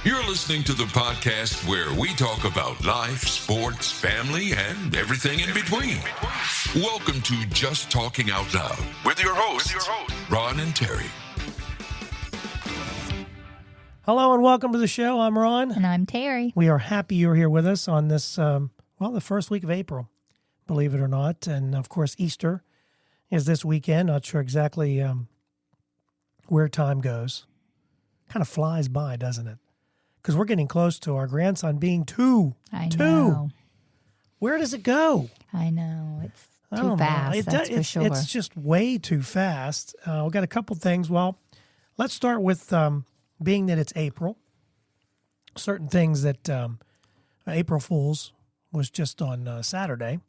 You're listening to the podcast where we talk about life, sports, family, and everything in between. Welcome to Just Talking Out Loud with your hosts, Ron and Terry. Hello and welcome to the show. I'm Ron. And I'm Terry. We are happy you're here with us on this, the first week of April, believe it or not. And, of course, Easter is this weekend. Not sure exactly where time goes. Kind of flies by, doesn't it? Because we're getting close to our grandson being two. I know. Where does it go? I know. It's too fast, for sure. It's just way too fast. We've got a couple things. Well, let's start with being that it's April. Certain things that April Fool's was just on Saturday.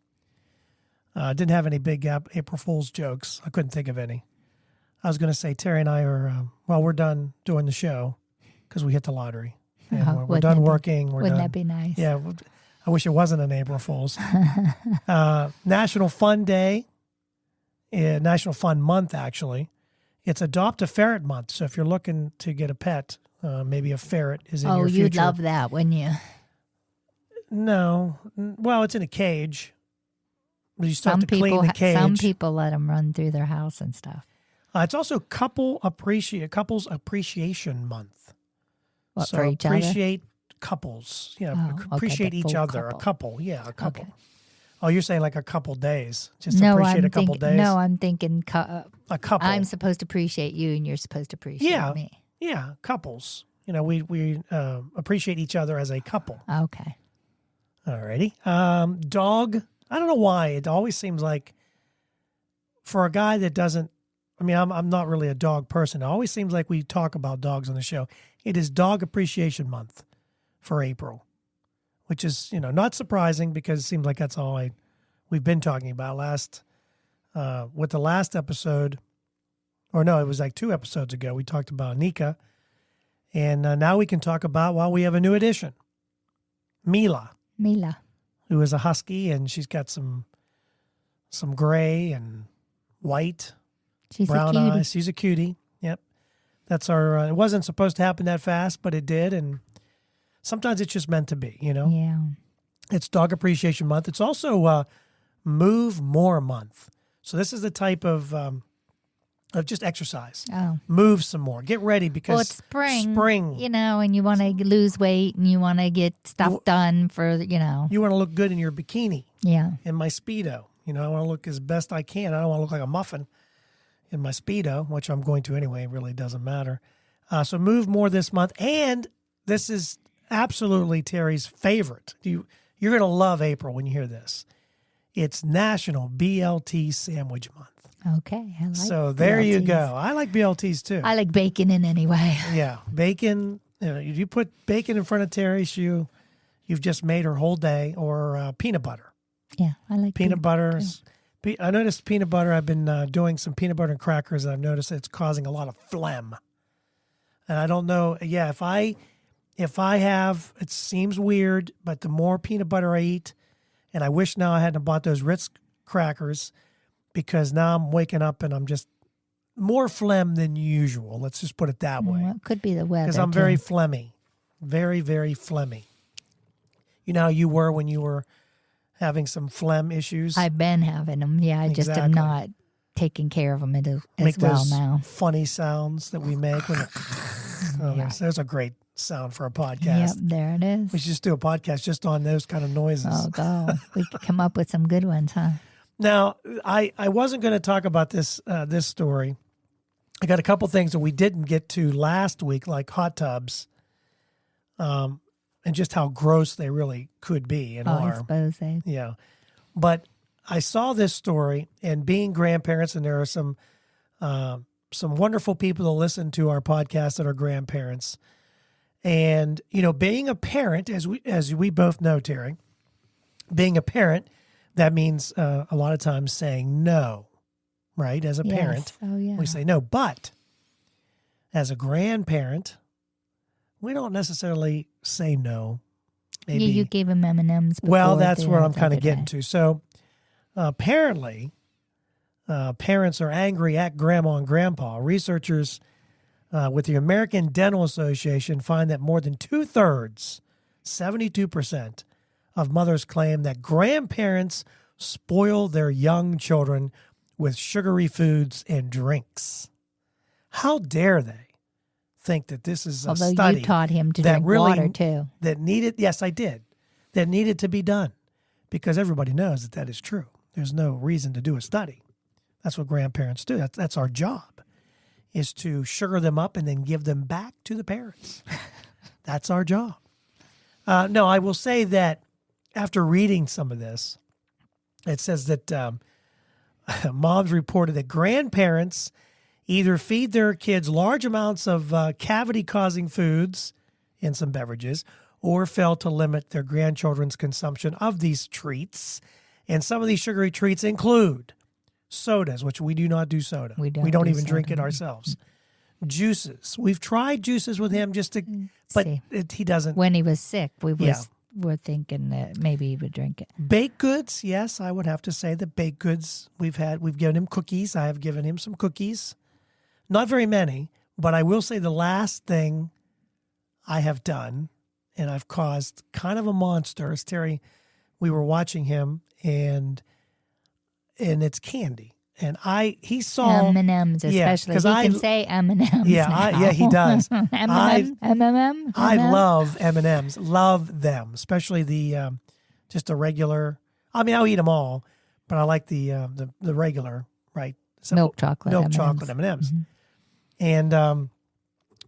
Didn't have any big April Fool's jokes. I couldn't think of any. I was going to say Terry and I are, we're done doing the show because we hit the lottery. And we're done working. Wouldn't that be nice? Yeah. I wish it wasn't an April Fool's. National Fun Day. National Fun Month, actually. It's Adopt a Ferret Month. So if you're looking to get a pet, maybe a ferret is in your future. Oh, you'd love that, wouldn't you? No. Well, it's in a cage. You still have to clean the cage. Some people let them run through their house and stuff. It's also Couples Appreciation Month. What, so for each appreciate couples. Yeah, appreciate each other. Couple. A couple. Yeah, a couple. Okay. Oh, you're saying like a couple days. Just appreciate a couple days? No, I'm thinking a couple. I'm supposed to appreciate you and you're supposed to appreciate me. Yeah, couples. You know, we appreciate each other as a couple. Okay. Alrighty. Dog. I don't know why. It always seems like for a guy that doesn't, I'm not really a dog person. It always seems like we talk about dogs on the show. It is Dog Appreciation Month for April, which is, not surprising because it seems like that's all we've been talking about with the last episode, or no, it was like 2 episodes ago. We talked about Nika, and now we can talk about, we have a new addition, Mila, who is a husky, and she's got some gray and white. She's brown a cutie. eyes. She's a cutie. Yep. That's our, it wasn't supposed to happen that fast, but it did. And sometimes it's just meant to be, Yeah. It's Dog Appreciation Month. It's also Move More Month. So this is the type of just exercise. Oh. Move some more. Get ready because it's spring. Spring. And you want to lose weight and you want to get stuff done for, You want to look good in your bikini. Yeah. In my Speedo. I want to look as best I can. I don't want to look like a muffin in my Speedo, which I'm going to anyway. It really doesn't matter. So move more this month. And this is absolutely Terry's favorite. You're going to love April when you hear this. It's National BLT Sandwich Month. Okay. I like so there BLTs. you go. I like BLTs too. I like bacon in anyway. Yeah. Bacon. You put bacon in front of Terry, you've just made her whole day. Or peanut butter. Yeah. I like peanut butter. I noticed peanut butter. I've been doing some peanut butter and crackers, and I've noticed it's causing a lot of phlegm. And I don't know. Yeah, if I have, it seems weird, but the more peanut butter I eat, and I wish now I hadn't bought those Ritz crackers because now I'm waking up and I'm just more phlegm than usual. Let's just put it that way. Well, it could be the weather. Because I'm very phlegmy. Very, very phlegmy. You know how you were when you were having some phlegm issues? I've been having them. Yeah, I just am not taking care of them as well now. Funny sounds that we make. There's a great sound for a podcast. Yep, there it is. We should just do a podcast just on those kind of noises. Oh, God. We could come up with some good ones, huh? Now, I wasn't going to talk about this story. I got a couple things that we didn't get to last week, like hot tubs. And just how gross they really could be and are. I suppose they. Yeah. But I saw this story, and being grandparents, and there are some wonderful people that listen to our podcast that are grandparents. And, being a parent, as we both know, Terry, being a parent, that means a lot of times saying no, right? As a parent, we say no. But as a grandparent, we don't necessarily say no. Maybe. Yeah, you gave him M&Ms before. Well, that's where I'm kind of getting to. So apparently, parents are angry at grandma and grandpa. Researchers with the American Dental Association find that more than 2/3, 72%, of mothers claim that grandparents spoil their young children with sugary foods and drinks. How dare they think that this is a study? Although you taught him to drink water too. That needed, yes, I did. That needed to be done because everybody knows that is true. There's no reason to do a study. That's what grandparents do. That's our job, is to sugar them up and then give them back to the parents. That's our job. No, I will say that after reading some of this, it says that moms reported that grandparents either feed their kids large amounts of cavity-causing foods and some beverages, or fail to limit their grandchildren's consumption of these treats. And some of these sugary treats include sodas, which we do not do soda. We don't even drink it ourselves. Juices. We've tried juices with him just to, but he doesn't. When he was sick, we were thinking that maybe he would drink it. Baked goods, yes, I would have to say that baked goods we've given him cookies. I have given him some cookies. Not very many, but I will say the last thing I have done, and I've caused kind of a monster, is Terry, we were watching him, and it's candy. And he saw M&Ms, especially. He can say M&Ms. Yeah, he does. M&M. I love M&Ms. Love them, especially the just the regular. I mean, I'll eat them all, but I like the regular, right? So, milk chocolate M&Ms. Mm-hmm. And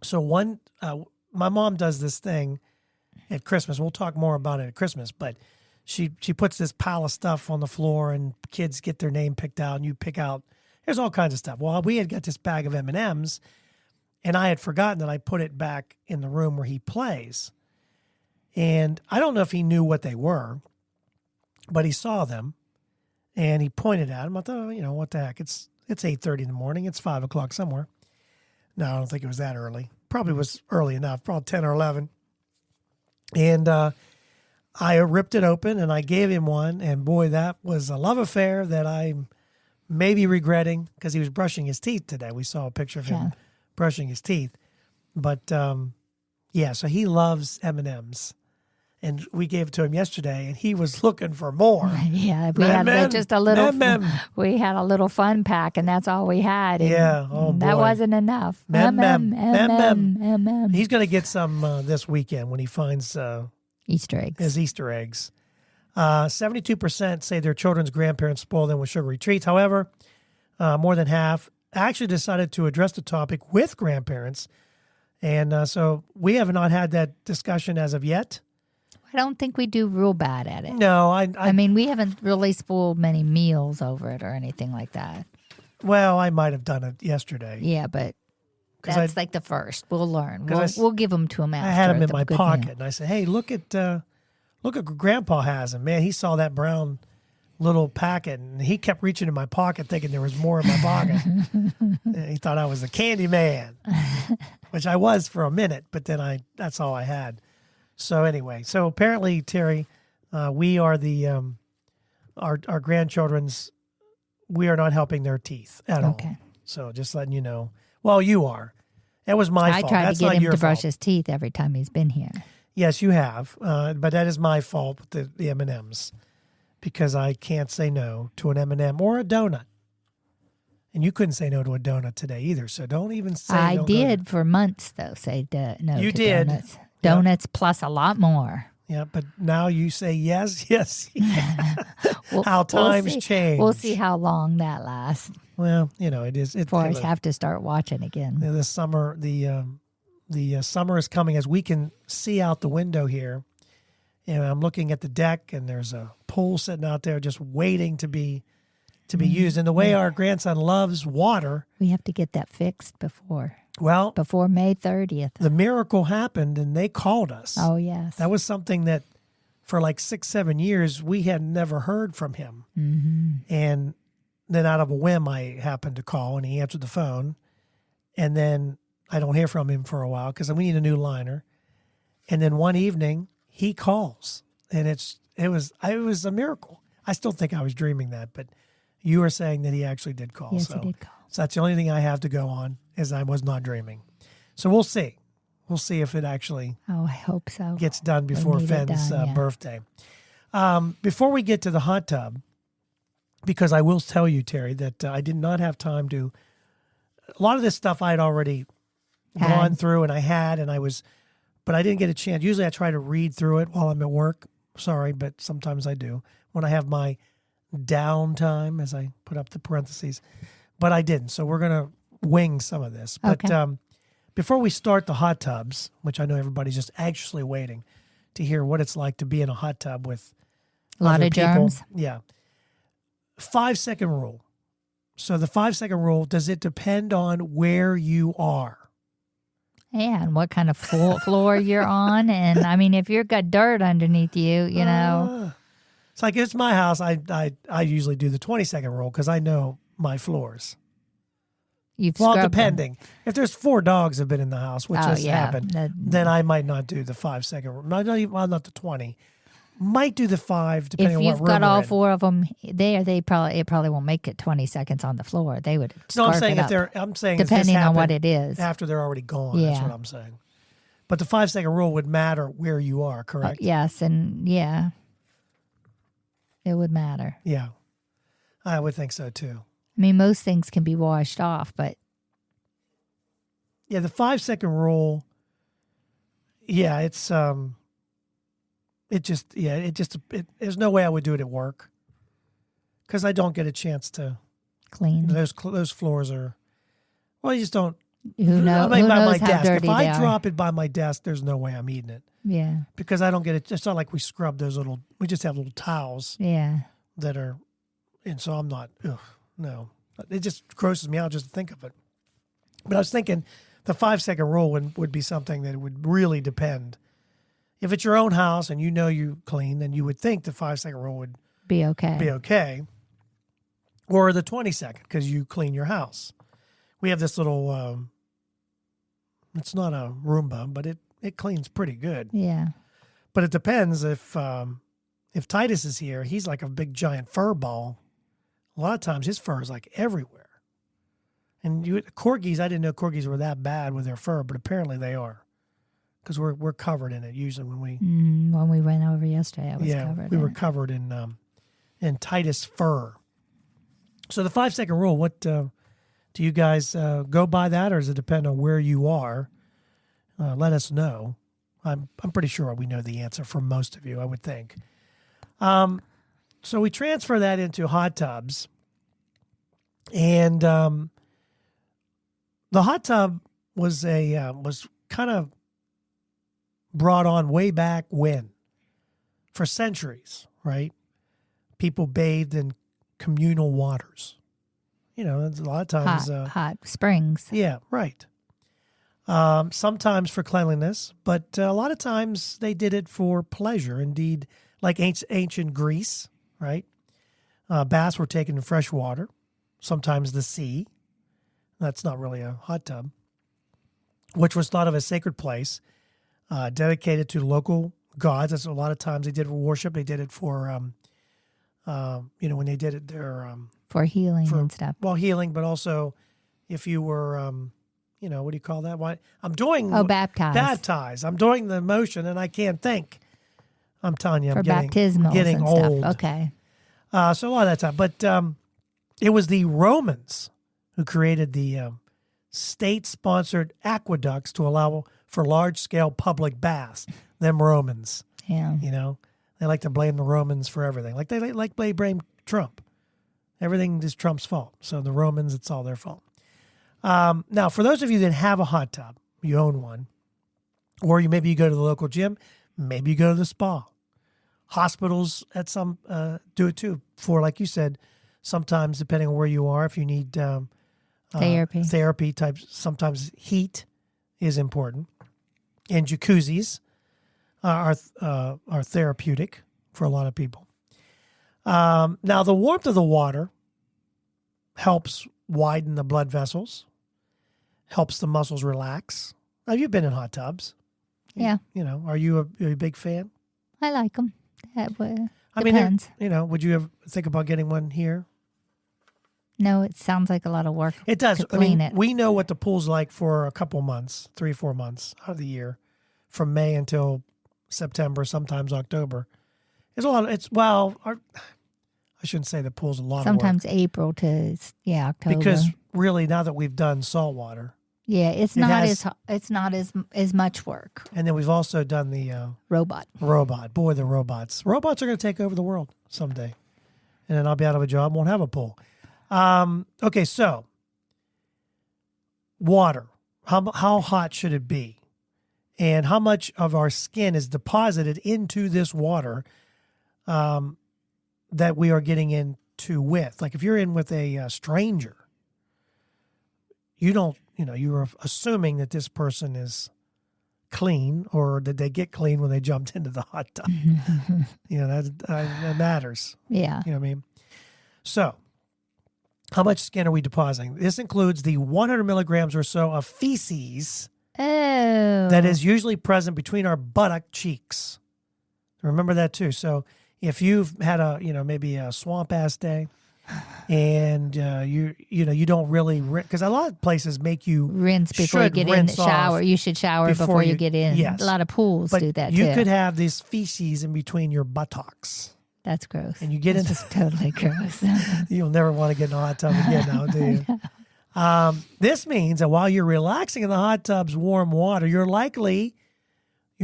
so my mom does this thing at Christmas. We'll talk more about it at Christmas, but she puts this pile of stuff on the floor, and kids get their name picked out, and you pick out. There's all kinds of stuff. Well, we had got this bag of M&Ms, and I had forgotten that I put it back in the room where he plays. And I don't know if he knew what they were, but he saw them, and he pointed at them. I thought, what the heck? It's 8:30 in the morning. It's 5 o'clock somewhere. No, I don't think it was that early. Probably was early enough, probably 10 or 11. And I ripped it open and I gave him one. And boy, that was a love affair that I'm maybe regretting, because he was brushing his teeth today. We saw a picture of him brushing his teeth. But so he loves M&Ms. And we gave it to him yesterday, and he was looking for more. Yeah, we had just a little. We had a little fun pack, and that's all we had. And that wasn't enough. He's going to get some this weekend when he finds Easter eggs. His Easter eggs. 72% say their children's grandparents spoil them with sugary treats. However, more than half actually decided to address the topic with grandparents, and so we have not had that discussion as of yet. I don't think we do real bad at it. No, I mean, we haven't really spoiled many meals over it or anything like that. Well, I might have done it yesterday. Yeah, but that's like the first. We'll learn. We'll give them to him after. I had them in my pocket, and I said, "Hey, look at what Grandpa has." And man, he saw that brown little packet, and he kept reaching in my pocket, thinking there was more in my pocket. And he thought I was a candy man, which I was for a minute, but then that's all I had. So anyway, apparently, Terry, we are our grandchildren's. We are not helping their teeth at all. So just letting you know. Well, you are. That was my fault. I tried That's to get him to brush fault. his teeth every time he's been here. Yes, you have, but that is my fault with the M&Ms, because I can't say no to an M&M or a donut. And you couldn't say no to a donut today either, so don't even say I no. did for months, though, say no you to did. Donuts. Donuts plus a lot more. Yeah, but now you say yes. How times change. We'll see how long that lasts. Well, it is. Before I have to start watching again. The summer, the summer is coming, as we can see out the window here. And I'm looking at the deck, and there's a pool sitting out there just waiting to be used. And the way our grandson loves water, we have to get that fixed before May 30th. The miracle happened, and they called us. Oh, yes. That was something that for like 6-7 years we had never heard from him. Mm-hmm. And then out of a whim, I happened to call, and he answered the phone. And then I don't hear from him for a while because we need a new liner. And then one evening he calls, and it was a miracle. I still think I was dreaming that, but you were saying that he actually did call. Yes, he did call. So that's the only thing I have to go on, is I was not dreaming. So we'll see. We'll see if it actually I hope so. Gets done before Fenn's birthday. Before we get to the hot tub, because I will tell you, Terry, that I did not have time to. A lot of this stuff I had already gone through, and but I didn't get a chance. Usually I try to read through it while I'm at work. Sorry, but sometimes I do when I have my downtime, as I put up the parentheses. But I didn't, so we're going to wing some of this. But before we start the hot tubs, which I know everybody's just anxiously waiting to hear what it's like to be in a hot tub with a lot of people. germs. Yeah. 5-second rule. So the 5-second rule, does it depend on where you are? Yeah, and what kind of floor you're on. And, I mean, if you've got dirt underneath you, you know. It's like, it's my house. I usually do the 20-second rule because I know my floors. Depending. If there's 4 dogs have been in the house, which has happened, then I might not do the 5-second rule. Not the 20. Might do the 5, depending on what room. If you've got all 4 of them there, it probably won't make it 20 seconds on the floor. They would. No, I'm saying depending on what it is after they're already gone. Yeah. That's what I'm saying. But the 5-second rule would matter where you are, correct? Yes, and it would matter. Yeah, I would think so too. I mean, most things can be washed off, but the 5-second rule. Yeah, it's there's no way I would do it at work because I don't get a chance to clean. Those floors are, you just don't. Who knows? Who knows how dirty they are? If I drop it by my desk, there's no way I'm eating it. Yeah. Because I don't get it. It's not like we scrub those we just have little towels. Yeah. That are, and so I'm not. No, it just grosses me out just to think of it. But I was thinking the 5-second rule would be something that would really depend. If it's your own house and you know you clean, then you would think the 5-second rule would be okay. Or the 20-second because you clean your house. We have this little. It's not a Roomba, but it cleans pretty good. Yeah. But it depends if Titus is here. He's like a big giant fur ball. A lot of times his fur is like everywhere. And corgis, I didn't know corgis were that bad with their fur, but apparently they are. Because we're covered in it usually when we went over yesterday. I was covered. We were covered in Titus fur. So the 5-second rule. What do you guys go by that, or does it depend on where you are? Let us know. I'm pretty sure we know the answer for most of you. I would think. So we transfer that into hot tubs, and the hot tub was kind of brought on way back when, for centuries, right? People bathed in communal waters. A lot of times hot springs. Yeah, right. Sometimes for cleanliness, but a lot of times they did it for pleasure. Indeed, like ancient Greece, right? Baths were taken in fresh water, sometimes the sea. That's not really a hot tub, which was thought of as a sacred place, dedicated to local gods. That's a lot of times they did it for worship. They did it for, when they did it, for healing and stuff. Well, healing, but also if you were, what do you call that? Why I'm doing baptized. Baptized. I'm doing the motion and I can't think. I'm telling you, I'm getting old. Stuff. Okay. So a lot of that time, but it was the Romans who created the state-sponsored aqueducts to allow for large-scale public baths. Them Romans. Yeah. They like to blame the Romans for everything. Like they blame Trump. Everything is Trump's fault. So the Romans, it's all their fault. Now, for those of you that have a hot tub, you own one, or maybe you go to the local gym, maybe you go to the spa. Hospitals at some do it too. For, like you said, sometimes depending on where you are, if you need therapy types, sometimes heat is important. And jacuzzis are therapeutic for a lot of people. Now, the warmth of the water helps widen the blood vessels, helps the muscles relax. Now, you've been in hot tubs. Yeah. Are you a big fan? I like them. Depends. Would you ever think about getting one here? No, it sounds like a lot of work. It does. To clean it. We know what the pool's like for a couple months, 3-4 months out of the year, from May until September, sometimes October. It's a lot. I shouldn't say the pool's a lot Sometimes of work. April to October. Because really, now that we've done saltwater, it's not as much work. And then we've also done the robot. Boy, the robots. Robots are going to take over the world someday, and then I'll be out of a job, won't have a pool. Okay, so water. How hot should it be? And how much of our skin is deposited into this water that we are getting into with? Like if you're in with a stranger, you're assuming that this person is clean, or did they get clean when they jumped into the hot tub? That matters. Yeah. You know what I mean? So how much skin are we depositing? This includes the 100 milligrams or so of feces that is usually present between our buttock cheeks. Remember that too. So if you've had maybe a swamp ass day, and you don't really because a lot of places make you rinse before you get in the shower. You should shower before you get in. Yes. A lot of pools do that too. You could have these feces in between your buttocks. That's gross. And you get into totally gross. You'll never want to get in a hot tub again now, do you? This means that while you're relaxing in the hot tub's warm water, you're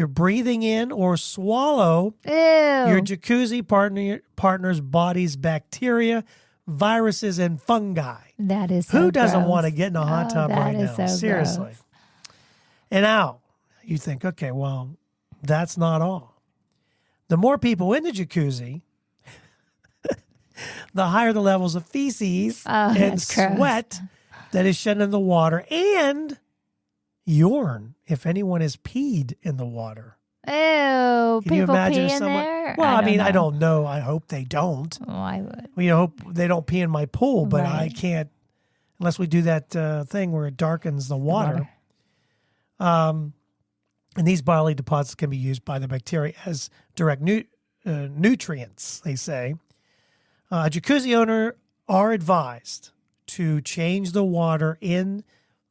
breathing in or swallow your jacuzzi partner's body's bacteria, viruses, and fungi. That is Who doesn't gross. want to get in a hot tub right now? So seriously. Gross. And now you think, okay, well, that's not all. The more people in the jacuzzi, the higher the levels of feces and sweat that is shed in the water, and urine if anyone is peed in the water. Ew, Can you people imagine pee in someone? there? Well, I don't know. I hope they don't. Oh, I would. We hope they don't pee in my pool, but Right. I can't unless we do that thing where it darkens the water. And these bodily deposits can be used by the bacteria as direct nutrients, they say. Jacuzzi owners are advised to change the water in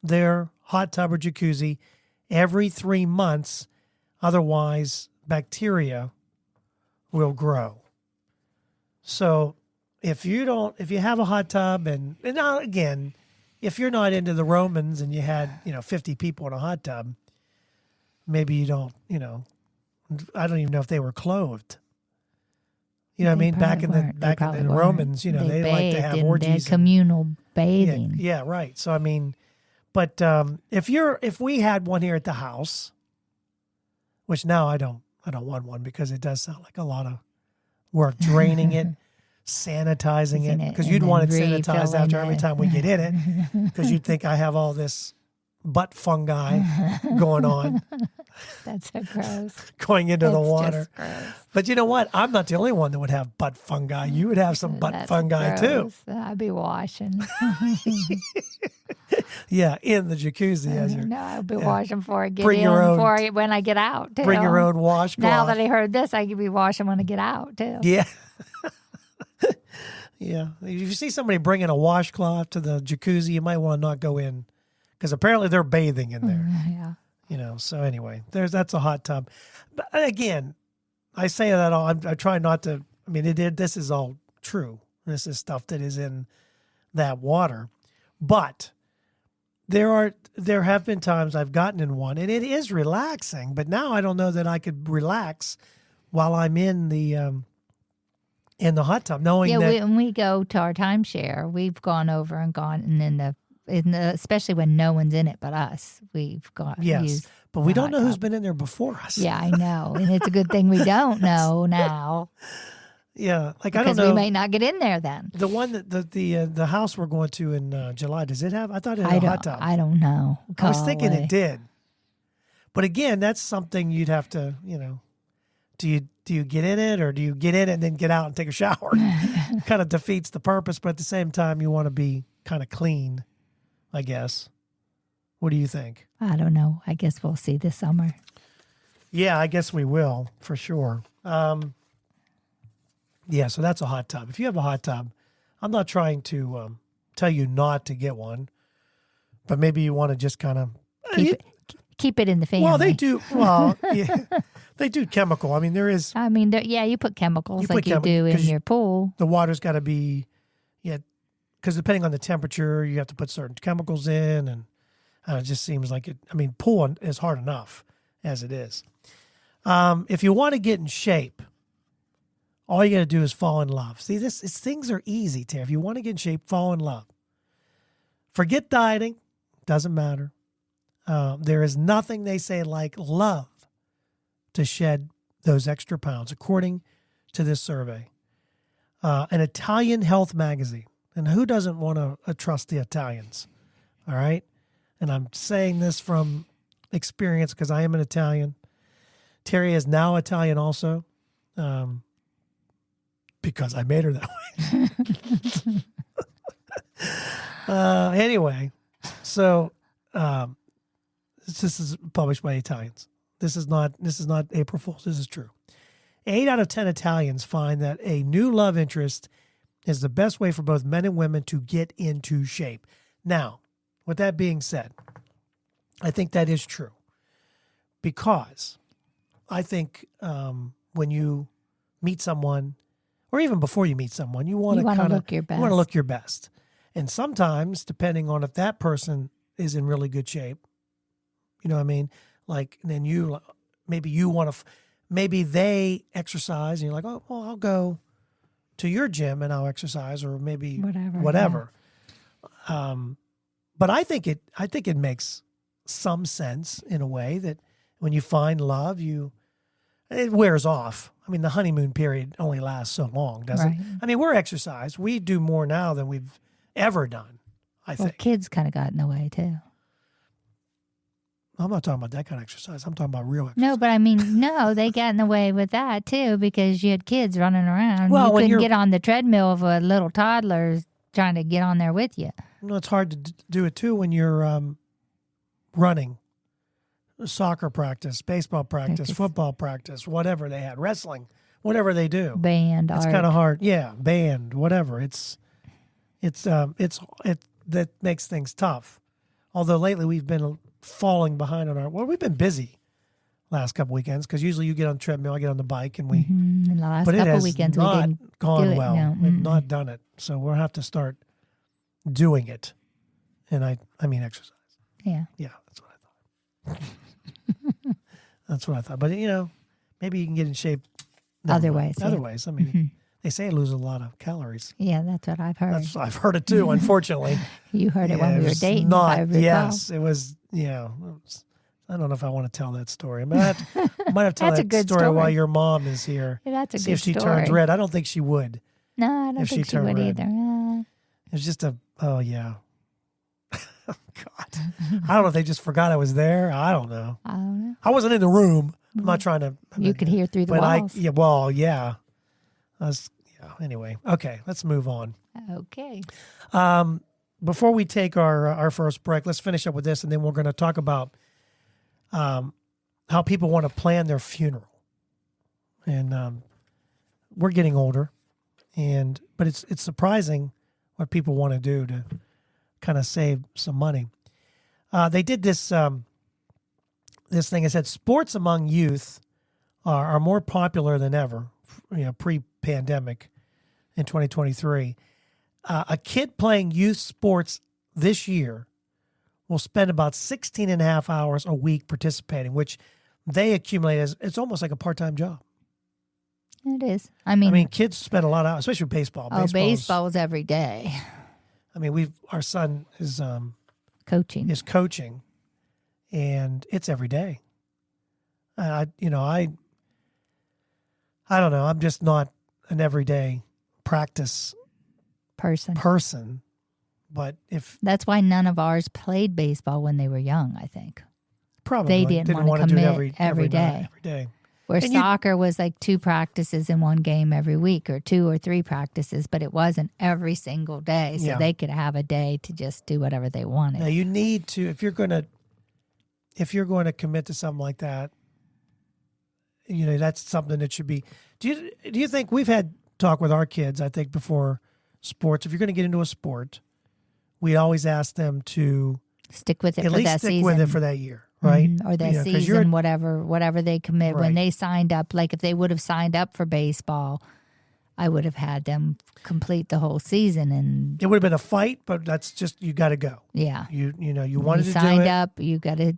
their hot tub or jacuzzi every 3 months. Otherwise, bacteria will grow. So if you have a hot tub, and now again, if you're not into the Romans and you had 50 people in a hot tub, maybe you don't. I don't even know if they were clothed. You know what I mean? Back in the Romans, they like to have orgies. They had communal bathing. Yeah, right. So I mean, but if we had one here at the house, which now I don't want one because it does sound like a lot of work draining it, sanitizing it, because you'd want it sanitized after every time we get in it, because you'd think I have all this butt fungi going on. That's so gross. Going into the water. Just gross. But you know what? I'm not the only one that would have butt fungi. You would have some butt fungi gross. too. I'd be washing. Yeah, in the jacuzzi. No, I'd be washing before I get when I get out too. Bring your own washcloth. Now that I heard this, I could be washing when I get out too. Yeah. Yeah. If you see somebody bringing a washcloth to the jacuzzi, you might want to not go in because apparently they're bathing in there. Yeah. So anyway, that's a hot tub. But again, I say that all. I try not to. I mean, this is all true. This is stuff that is in that water. But there have been times I've gotten in one, and it is relaxing. But now I don't know that I could relax while I'm in the hot tub, knowing that when we go to our timeshare, we've gone over and gone and especially when no one's in it but us, we've got yes, but we don't know who's been in there before us. Yeah, I know, and it's a good thing we don't know now. Yeah, like because I don't know. We may not get in there then. The one that the house we're going to in July, does it have? I thought it had a hot tub. I don't know. I was thinking it did, but again, that's something you'd have to, do you get in it, or do you get in it and then get out and take a shower? Kind of defeats the purpose, but at the same time, you want to be kind of clean, I guess. What do you think? I don't know. I guess we'll see this summer. Yeah, I guess we will for sure. Yeah, so that's a hot tub. If you have a hot tub, I'm not trying to tell you not to get one, but maybe you want to just kind of keep it in the family. Well, they do. Well, yeah, they do chemical. I mean, there is. I mean, you put chemicals like you do in your pool. The water's got to be, because depending on the temperature, you have to put certain chemicals in, and it just seems like it. I mean, pool is hard enough as it is. If you want to get in shape, all you got to do is fall in love. See, things are easy, Terry. If you want to get in shape, fall in love. Forget dieting. Doesn't matter. There is nothing, they say, like love to shed those extra pounds, according to this survey. An Italian health magazine. And who doesn't want to trust the Italians? All right? And I'm saying this from experience because I am an Italian. Terry is now Italian also, because I made her that way. Anyway, so this is published by Italians. This is not April Fool's. This is true. 8 out of 10 Italians find that a new love interest is the best way for both men and women to get into shape. Now, with that being said, I think that is true, because I think when you meet someone, or even before you meet someone, you want to look your best. You want to look your best. And sometimes, depending on if that person is in really good shape, you know what I mean? Like, then maybe they exercise and you're like, oh, well, I'll go to your gym and I'll exercise, or maybe whatever. Yeah. But I think it makes some sense in a way that when you find love, it wears off. I mean, the honeymoon period only lasts so long, doesn't it? I mean, we're exercise. We do more now than we've ever done, I think. Kids kind of got in the way, too. I'm not talking about that kind of exercise. I'm talking about real exercise. No, but I mean, they got in the way with that, too, because you had kids running around. Well, you couldn't get on the treadmill of a little toddler trying to get on there with you. It's hard to do it, too, when you're running. Soccer practice, baseball practice, football practice, whatever they had, wrestling, whatever they do. Band, it's kind of hard. Yeah, band, whatever. It that makes things tough. Although lately we've been falling behind on we've been busy last couple weekends, because usually you get on the treadmill, I get on the bike, and we. The last couple weekends we didn't gone do it, well. No. We've not done it, so we'll have to start doing it. And I mean exercise. Yeah. Yeah, that's what I thought. That's what I thought. But, maybe you can get in shape other ways. I mean, they say it loses a lot of calories. Yeah, that's what I've heard. I've heard it too, unfortunately. You heard it when we were dating. Yes, it was, I don't know if I want to tell that story. I might have to tell that story while your mom is here. Yeah, that's a See good if she story. turns red. I don't think she would. No, I don't think she would either. It's just oh, yeah. God. I don't know if they just forgot I was there. I don't know. I wasn't in the room. I'm not trying to. You could hear through the walls. Anyway, okay, let's move on. Okay. Before we take our first break, let's finish up with this, and then we're going to talk about how people want to plan their funeral. And we're getting older, but it's surprising what people want to do to kind of save some money. They did this thing. It said sports among youth are more popular than ever, pre-pandemic in 2023. A kid playing youth sports this year will spend about 16 and a half hours a week participating, which they accumulate as it's almost like a part-time job. It is. I mean, kids spend a lot of hours, especially with baseball. Baseball is every day. I mean, our son is coaching, and it's every day. I don't know. I'm just not an everyday practice person. But that's why none of ours played baseball when they were young, I think. Probably. They didn't want to commit every day. Where and soccer was like 2 practices in one game every week, or 2 or 3 practices, but it wasn't every single day. So they could have a day to just do whatever they wanted. Now you need to, if you're going to commit to something like that, that's something that should be. Do you think we've had talk with our kids? I think before sports, if you're going to get into a sport, we always ask them to stick with it at for least that stick season. with it for that year, right? Or that season, whatever they commit. Right. When they signed up, like if they would have signed up for baseball, I would have had them complete the whole season, and it would have been a fight, but that's just, you got to go. Yeah. You wanted to do it. Signed up, you got to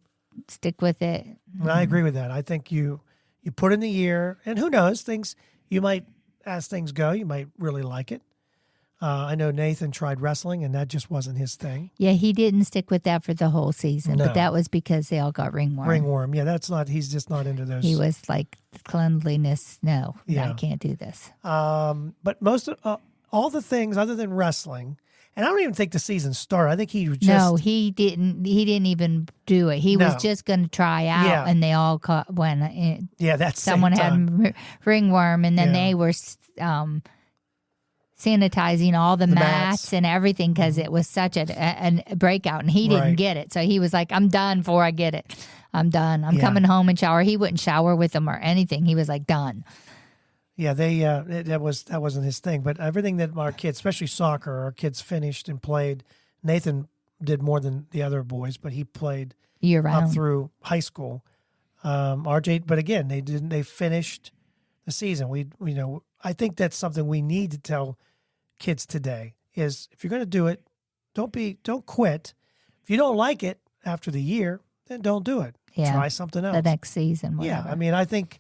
stick with it. And I agree with that. I think you put in the year, and who knows, you might, as things go, you might really like it. I know Nathan tried wrestling, and that just wasn't his thing. Yeah, he didn't stick with that for the whole season, No. but that was because they all got ringworm. Ringworm, yeah, he's just not into those. He was like, cleanliness, no, Yeah. I can't do this. But most of all the things other than wrestling, and I don't even think the season started. I think he was just... No, he didn't even do it. He was just going to try out, Yeah. and they all caught when that's someone had ringworm, and then they were sanitizing all the mats and everything because it was such a breakout, and he didn't get it. So he was like, I'm done before I get it. I'm done. I'm coming home and shower. He wouldn't shower with them or anything. He was like, done. Yeah, that wasn't his thing. But everything that our kids, especially soccer, our kids finished and played. Nathan did more than the other boys, but he played year round up through high school. RJ, but again, they finished the season. I think that's something we need to tell kids today is, if you're going to do it, don't quit. If you don't like it after the year, then don't do it. Yeah. Try something else. The next season, whatever. Yeah, I mean, I think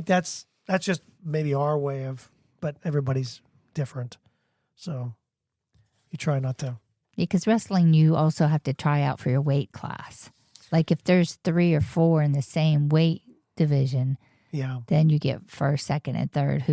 that's just maybe our way of, but everybody's different. So you try not to. Because wrestling, you also have to try out for your weight class. Like if there's 3 or 4 in the same weight division, then you get first, second, and third.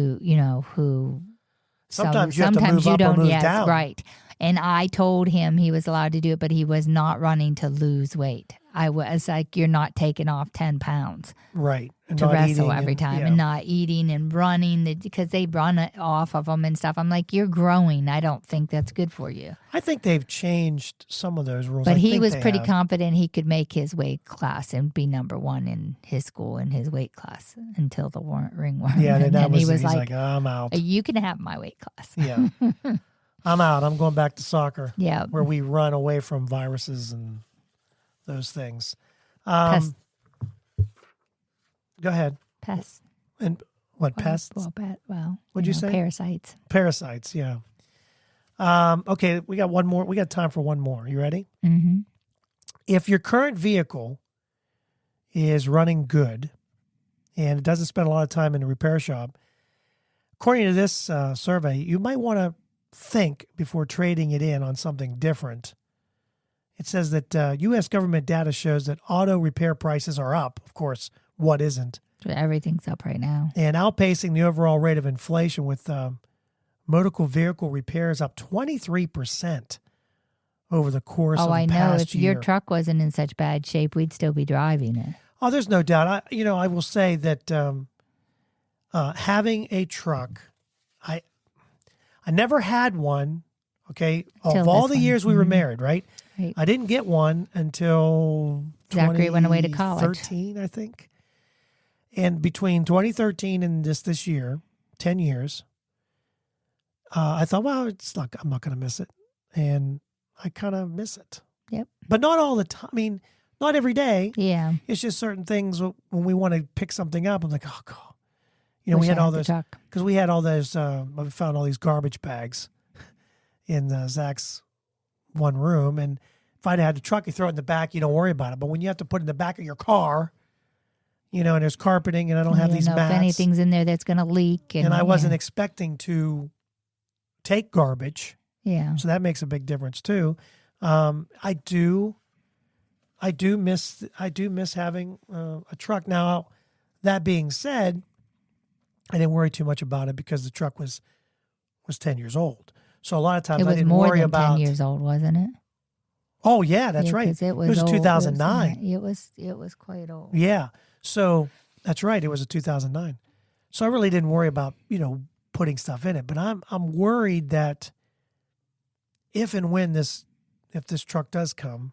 Sometimes you have to move up or move down. Right. And I told him he was allowed to do it, but he was not running to lose weight. I was like, you're not taking off 10 pounds. Right. And to not wrestle every and, time and not eating and running because they run it off of them and stuff. I'm like, you're growing. I don't think that's good for you. I think they've changed some of those rules. But he was pretty confident he could make his weight class and be number 1 in his school in his weight class until the ringworm. Yeah, and then he was like, I'm out. You can have my weight class. Yeah. I'm out. I'm going back to soccer. Yeah. Where we run away from viruses and those things. Go ahead. Pests. And what, pests? What'd you say? Parasites. Parasites, yeah. Okay, we got one more. We got time for one more. You ready? Mm-hmm. If your current vehicle is running good and it doesn't spend a lot of time in the repair shop, according to this survey, you might want to think before trading it in on something different. It says that U.S. government data shows that auto repair prices are up. Of course, what isn't? Everything's up right now. And outpacing the overall rate of inflation, with motor vehicle repairs up 23% over the course of the past year. I know. If your truck wasn't in such bad shape, we'd still be driving it. Oh, there's no doubt. I will say that having a truck, I never had one. Okay, of all the years we were married, right? I didn't get one until Zachary went away to college. 2013, I think. And between 2013 and this year, 10 years, I thought, well, I'm not going to miss it. And I kind of miss it. Yep. But not all the time. I mean, not every day. Yeah. It's just certain things when we want to pick something up. I'm like, oh, God. We had all those, because we had all those, we found all these garbage bags in Zach's one room. And if I'd had a truck, you throw it in the back, you don't worry about it. But when you have to put it in the back of your car, and there's carpeting and I don't have these mats. If anything's in there that's going to leak. And I wasn't expecting to take garbage. Yeah. So that makes a big difference too. I do miss having a truck. Now, that being said, I didn't worry too much about it because the truck was 10 years old. So a lot of times I didn't worry about. It was more than 10 years old, wasn't it? Oh yeah, that's right. It was 2009. It was quite old. Yeah. So that's right. It was a 2009. So I really didn't worry about, putting stuff in it, but I'm worried that if and when this truck does come,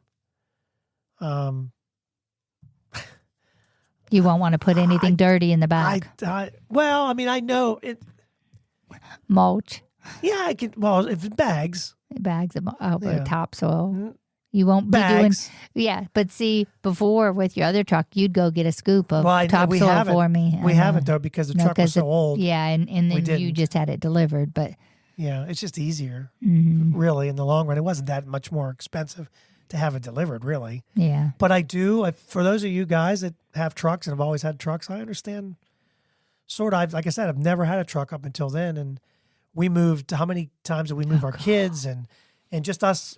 you won't want to put anything dirty in the back. I know it. Mulch. Yeah, I can. Well, if it's bags, Bags of Yeah. topsoil. You won't be Bags. doing, but see, before with your other truck, you'd go get a scoop of we topsoil haven't. for me. We haven't, though, because the truck was so old. Yeah, and then you just had it delivered. But yeah, it's just easier, mm-hmm. really, in the long run. It wasn't that much more expensive to have it delivered, really. Yeah. But I do, for those of you guys that have trucks and have always had trucks, I understand. Sort of, like I said, I've never had a truck up until then, and we moved. How many times did we move our kids and just us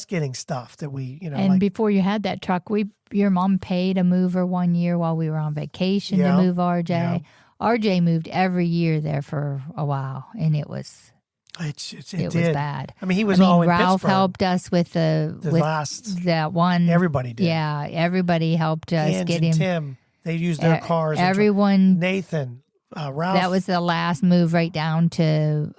getting stuff that we, And before you had that truck, your mom paid a mover one year while we were on vacation to move RJ. Yeah. RJ moved every year there for a while, and it was it was bad. I mean, he was all in Ralph Pittsburgh. helped us with that one. Everybody did. Yeah, everybody helped us Ange get and him. Tim, they used their cars. Everyone. Nathan, Ralph. That was the last move right down to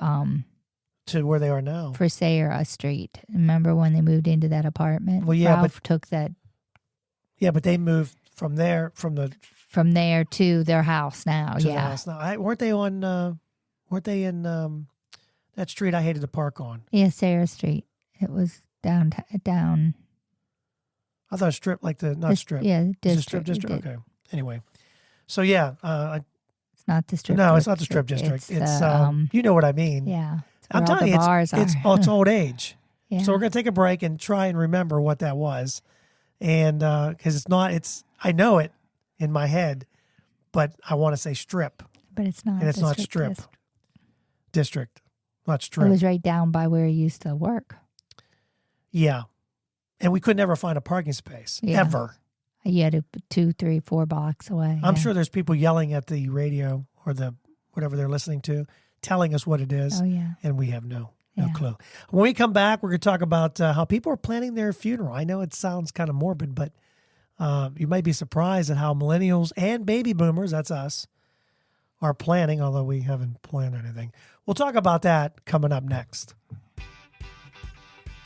where they are now. for Sarah Street. Remember when they moved into that apartment? Well, yeah, Ralph took that. Yeah, but they moved from there to their house now. to the house now. Weren't they on? Weren't they in that street I hated to park on? Yeah, Sarah Street. It was down. I thought strip like not strip. Yeah, Is it strip district. Okay. Anyway, so yeah, it's not the strip. no, it's not the strip district. It's you know what I mean. Yeah, I'm telling you, it's old age. Yeah. So we're gonna take a break and try and remember what that was, and because I know it in my head, but I want to say strip. But it's not. And it's not strip. District, not strip. It was right down by where he used to work. Yeah. And we could never find a parking space, ever. You had to 2, 3, 4 blocks away. I'm sure there's people yelling at the radio or whatever they're listening to, telling us what it is. Oh, yeah. And we have no clue. When we come back, we're going to talk about how people are planning their funeral. I know it sounds kind of morbid, but you might be surprised at how millennials and baby boomers, that's us, are planning, although we haven't planned anything. We'll talk about that coming up next.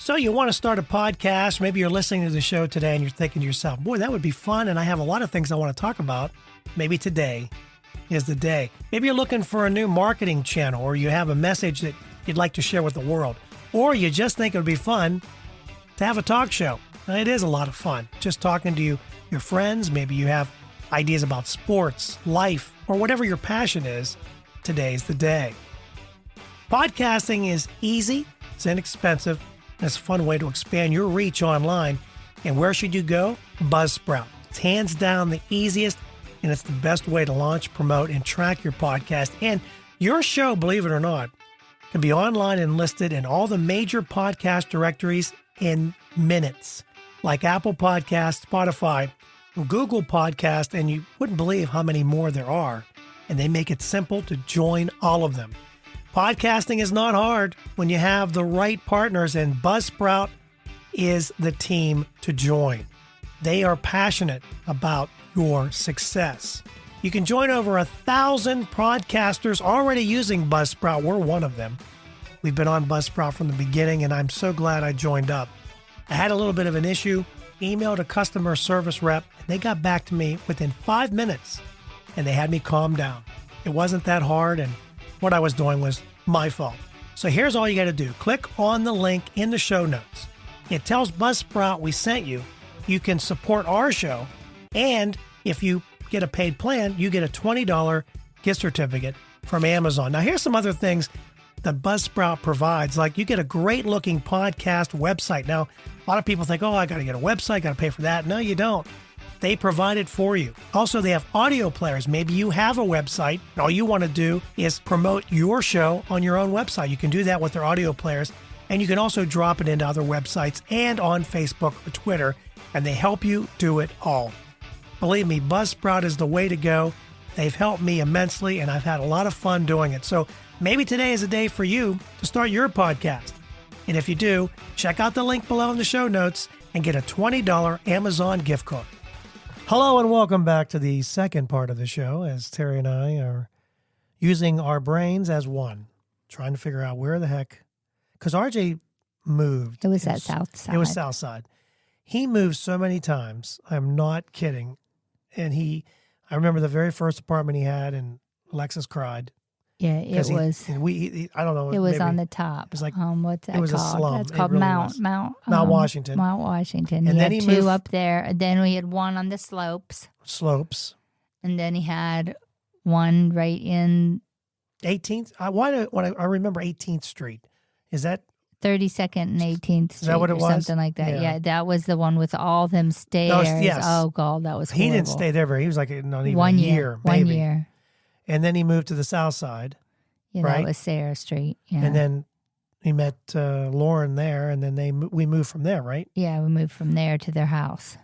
So you want to start a podcast, maybe you're listening to the show today and you're thinking to yourself, boy, that would be fun, and I have a lot of things I want to talk about. Maybe today is the day. Maybe you're looking for a new marketing channel, or you have a message that you'd like to share with the world, or you just think it would be fun to have a talk show. Now, it is a lot of fun, just talking to your friends. Maybe you have ideas about sports, life, or whatever your passion is. Today's the day. Podcasting is easy, it's inexpensive, and it's a fun way to expand your reach online. And where should you go? Buzzsprout. It's hands down the easiest, and it's the best way to launch, promote, and track your podcast. And your show, believe it or not, can be online and listed in all the major podcast directories in minutes, like Apple Podcasts, Spotify, Google Podcast, and you wouldn't believe how many more there are. And they make it simple to join all of them. Podcasting is not hard when you have the right partners, and Buzzsprout is the team to join. They are passionate about your success. You can join over 1,000 podcasters already using Buzzsprout. We're one of them. We've been on Buzzsprout from the beginning, and I'm so glad I joined up. I had a little bit of an issue, emailed a customer service rep, and they got back to me within 5 minutes, and they had me calm down. It wasn't that hard, and what I was doing was my fault. So here's all you got to do. Click on the link in the show notes. It tells Buzzsprout we sent you. You can support our show, and if you get a paid plan, you get a $20 gift certificate from Amazon. Now, here's some other things that Buzzsprout provides. Like, you get a great-looking podcast website. Now, a lot of people think, oh, I got to get a website, got to pay for that. No, you don't. They provide it for you. Also, they have audio players. Maybe you have a website, and all you want to do is promote your show on your own website. You can do that with their audio players, and you can also drop it into other websites and on Facebook or Twitter, and they help you do it all. Believe me, Buzzsprout is the way to go. They've helped me immensely, and I've had a lot of fun doing it. So maybe today is a day for you to start your podcast. And if you do, check out the link below in the show notes and get a $20 Amazon gift card. Hello and welcome back to the second part of the show, as Terry and I are using our brains as one, trying to figure out where the heck, because RJ moved. It was that south side. It was south side. He moved so many times. I'm not kidding. And I remember the very first apartment he had, and Alexis cried. Yeah, it was. I don't know. It was on the top. It was like what's that it was called? a slum. That's called really Mount Washington. Mount Washington. And he then had he two moved, up there. And then we had one on the slopes. And then he had one right in 18th. I remember 18th Street. Is that 32nd and 18th Street? Is that what it was? Something like that. Yeah, that was the one with all them stairs. Yes. Oh God, that was horrible. He didn't stay there very. He was like not even 1 a year. year, 1 maybe. year. And then he moved to the South Side. Yeah, right? That was Sarah Street. Yeah. And then he met Lauren there, and then we moved from there, right? Yeah, we moved from there to their house.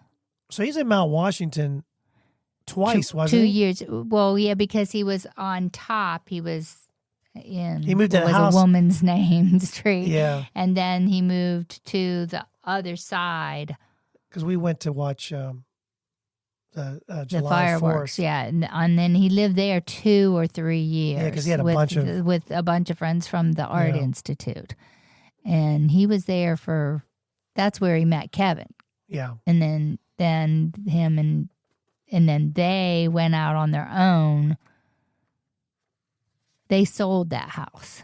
So he's in Mount Washington twice, wasn't he? 2 years. Well, yeah, because he was on top. He was in. He moved to what the was house. a woman's name street. Yeah. And then he moved to the other side. Because we went to watch the July fireworks. 4th. Yeah, and then he lived there 2 or 3 years. Yeah, because he had a bunch of with a bunch of friends from the Art Institute, and he was there for. That's where he met Kevin. Yeah. And then him and then they went out on their own. They sold that house.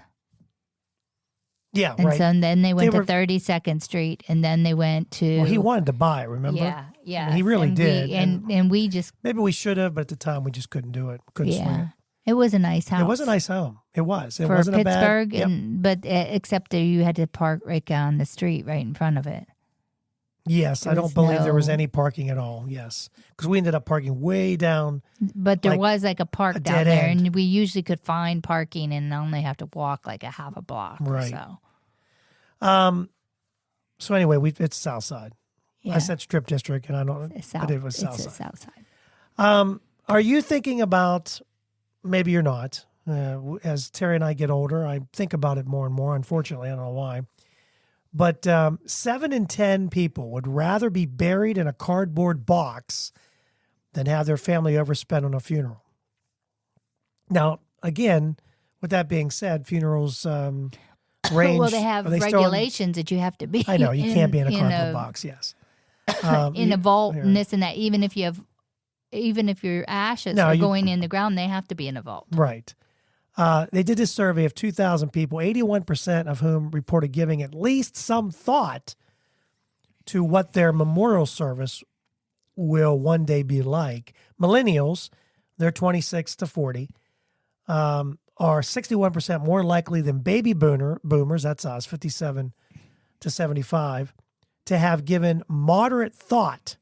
Yeah, and right. so then they went to 32nd Street, and then they went to. Well, he wanted to buy it, remember? Yeah. And he really did. And we just. Maybe we should have, but at the time we just couldn't do it. Couldn't swing it. It was a nice house. It was a nice home. It was. It for wasn't Pittsburgh, a bad. but except that you had to park right down the street, right in front of it. Yes, I don't believe there was any parking at all. Yes, because we ended up parking way down. But there was like a park down dead there, end. and we usually could find parking and only have to walk like a half a block. Right. Or so. So anyway, it's South Side. Yeah. I said Strip District, and I don't. But it was South It's Side. South Side. Are you thinking about? Maybe you're not. As Terry and I get older, I think about it more and more. Unfortunately, I don't know why. But 7 in 10 people would rather be buried in a cardboard box than have their family overspent on a funeral. Now, again, with that being said, funerals range. Well, they have regulations that you have to be. I know you can't be in a cardboard box. Yes, in a vault and this and that. Even if your ashes are going in the ground, they have to be in a vault. Right. They did this survey of 2,000 people, 81% of whom reported giving at least some thought to what their memorial service will one day be like. Millennials, they're 26 to 40, are 61% more likely than baby boomers, that's us, 57 to 75, to have given moderate thought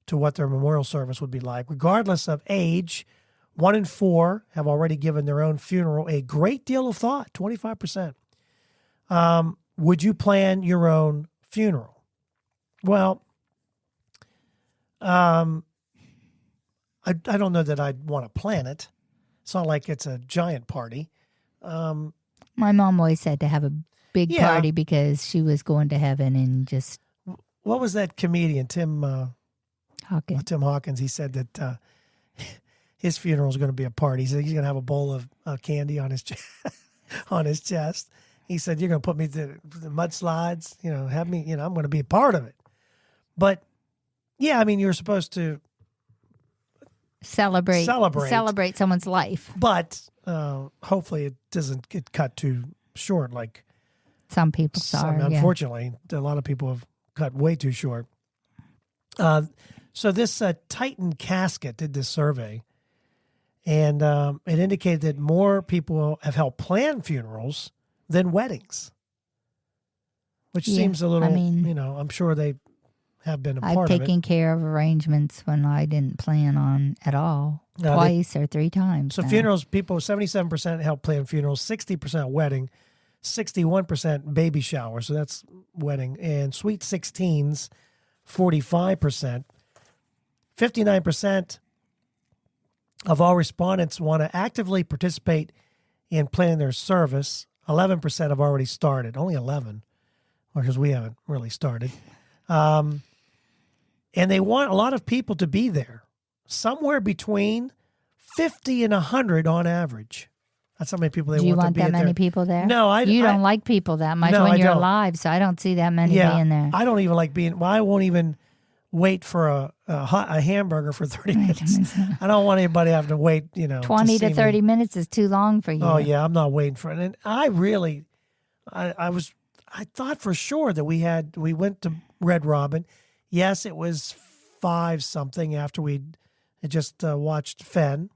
to what their memorial service would be like, regardless of age. 1 in 4 have already given their own funeral a great deal of thought, 25%. Would you plan your own funeral? Well, I don't know that I'd want to plan it. It's not like it's a giant party. My mom always said to have a big party because she was going to heaven and just. What was that comedian, Tim Hawkins? Tim Hawkins. He said that his funeral is going to be a party. He said he's going to have a bowl of candy on his on his chest. He said, "You're going to put me to the mudslides. Have me. I'm going to be a part of it." But yeah, I mean, you're supposed to celebrate someone's life. But hopefully, it doesn't get cut too short. Like some people are. Unfortunately, a lot of people have cut way too short. So this Titan Casket did this survey. And it indicated that more people have helped plan funerals than weddings, which seems a little, I'm sure they have been a part of it. I've taken care of arrangements when I didn't plan on at all, twice or 3 times. So funerals, people, 77% help plan funerals, 60% wedding, 61% baby shower. So that's wedding. And sweet 16s, 45%. 59% of all respondents want to actively participate in planning their service. 11% have already started. Only 11, because we haven't really started. And they want a lot of people to be there, somewhere between 50 and 100 on average. That's how many people they want to be there. Do you want that many people there? No, you don't like people that much when you're alive, so I don't see that many being there. I don't even like being. Well, I won't even. wait for a hamburger for 30 minutes. I don't want anybody having to wait, 20 to 30 minutes is too long for you. Oh yeah, I'm not waiting for it. And I thought for sure that we went to Red Robin. Yes, it was 5 something after we had just watched Fenn.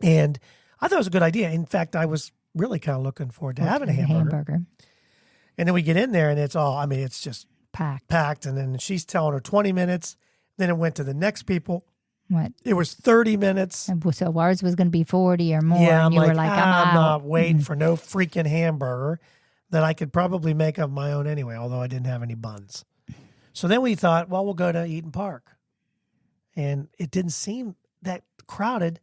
And I thought it was a good idea. In fact, I was really kind of looking forward to having a hamburger. And then we get in there and it's just packed. And then she's telling her 20 minutes. Then it went to the next people. What? It was 30 minutes. So ours was going to be 40 or more. Yeah, and you were like, I'm not waiting for no freaking hamburger that I could probably make of my own anyway, although I didn't have any buns. So then we thought, well, we'll go to Eaton Park. And it didn't seem that crowded.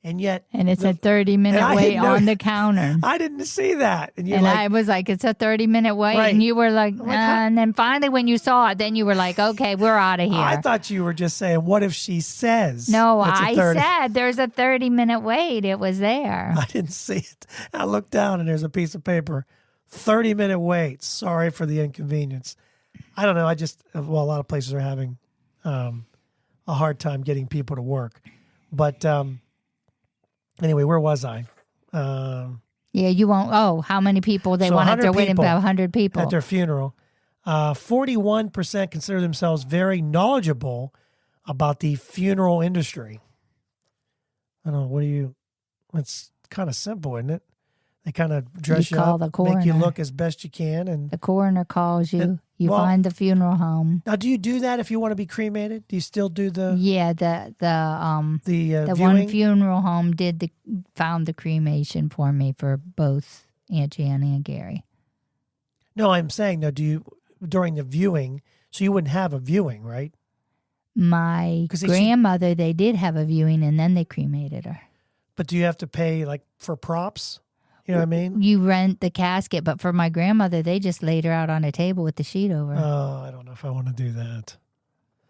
And it's a 30-minute wait on the counter. I didn't see that. And I was like, it's a 30-minute wait. Right. And you were like, and then finally when you saw it, then you were like, okay, we're out of here. I thought you were just saying, what if she says? No, I said there's a 30-minute wait. It was there. I didn't see it. I looked down and there's a piece of paper. 30-minute wait. Sorry for the inconvenience. I don't know. A lot of places are having a hard time getting people to work. But anyway, where was I? Yeah, you won't. Oh, how many people they wanted? They're waiting for 100 people at their funeral. 41% consider themselves very knowledgeable about the funeral industry. I don't know. It's kind of simple, isn't it? They kind of dress you up, make you look as best you can. And the coroner calls you. You find the funeral home. Now, do you do that if you want to be cremated? Do you still do the? Yeah, the viewing? one funeral home found the cremation for me for both Aunt Janet and Gary. No, I'm saying now, do you during the viewing? So you wouldn't have a viewing, right? My grandmother, they did have a viewing, and then they cremated her. But do you have to pay for props? You know what I mean? You rent the casket, but for my grandmother, they just laid her out on a table with the sheet over. Oh, I don't know if I want to do that.